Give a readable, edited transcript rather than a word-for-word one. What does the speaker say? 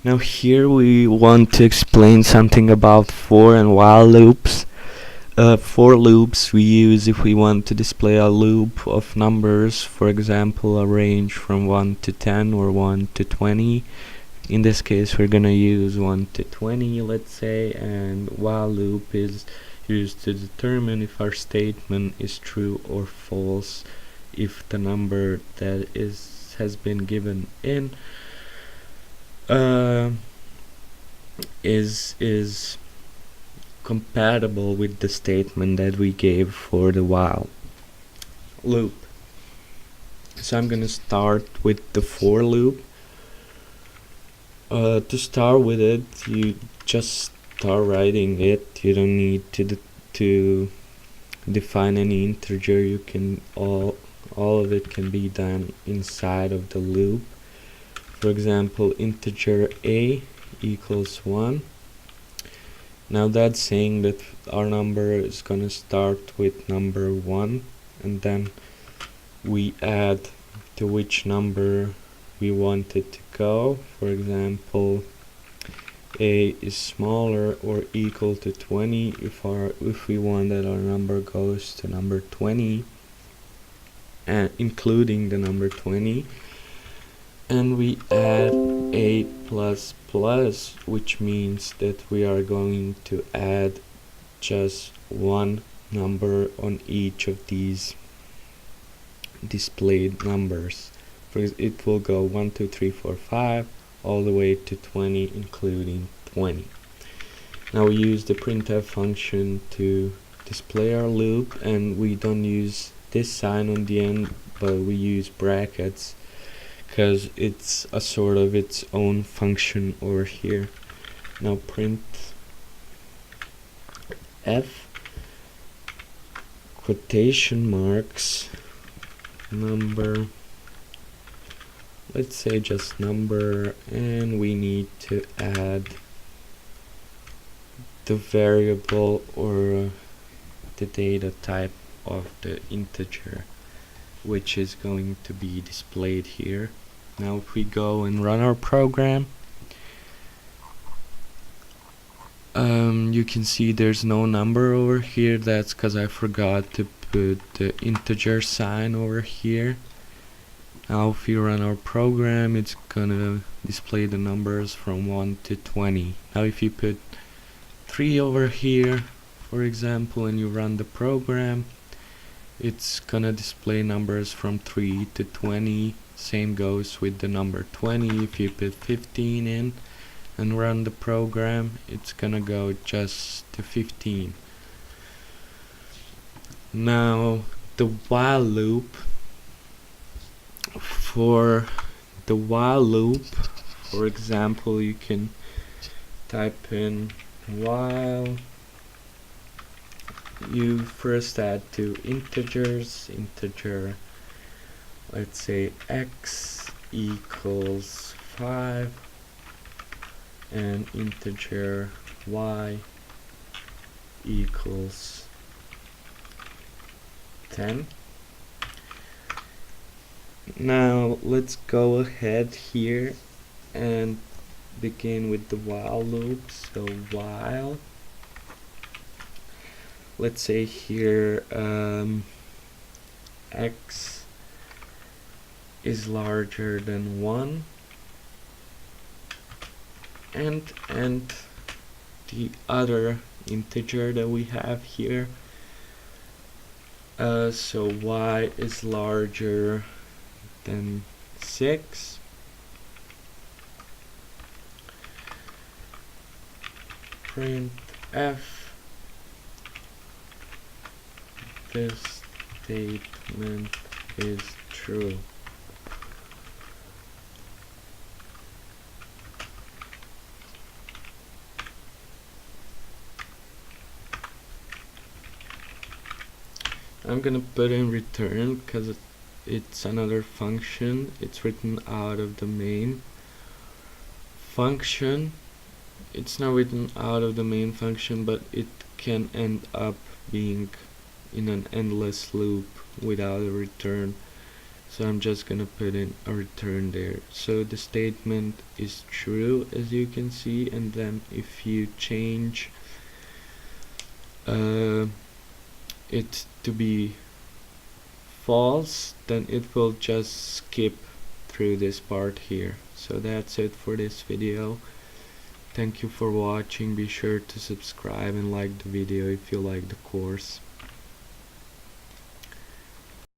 Now here we want to explain something about for and while loops. For loops we use if we want to display a loop of numbers, for example a range from 1 to 10 or 1 to 20. In this case we're gonna use 1 to 20, let's say, and while loop is used to determine if our statement is true or false, if the number that has been given in is compatible with the statement that we gave for the while loop. So I'm gonna start with the for loop. To start with it, you just start writing it. You don't need to define any integer. You can all of it can be done inside of the loop. For example, integer a equals 1. Now that's saying that our number is gonna start with number 1, and then we add to which number we want it to go. For example, a is smaller or equal to 20 if we want that our number goes to number 20, and including the number 20. And we add a plus plus, which means that we are going to add just one number on each of these displayed numbers. It will go 1, 2, 3, 4, 5 all the way to 20, including 20. Now we use the printf function to display our loop, and we don't use this sign on the end, but we use brackets because it's a sort of its own function over here. Now print f quotation marks number, let's say just number, and we need to add the variable or the data type of the integer, which is going to be displayed here. Now if we go and run our program, you can see there's no number over here. That's because I forgot to put the integer sign over here. Now if we run our program, it's gonna display the numbers from 1 to 20. Now if you put 3 over here, for example, and you run the program, it's gonna display numbers from 3 to 20. Same goes with the number 20. If you put 15 in and run the program, it's gonna go just to 15. Now the while loop, for the while loop, for example, you can type in while. You first add two integers, integer, let's say x equals 5, and integer y equals 10. Now let's go ahead here and begin with the while loop. So while, let's say here x is larger than 1, and the other integer that we have here, so y is larger than 6, print f, this statement is true. I'm gonna put in return because it's another function. It's written out of the main function. It's not written out of the main function, but it can end up being in an endless loop without a return. So I'm just gonna put in a return there. So the statement is true, as you can see, and then if you change it to be false, then it will just skip through this part here. So that's it for this video. Thank you for watching. Be sure to subscribe and like the video if you like the course.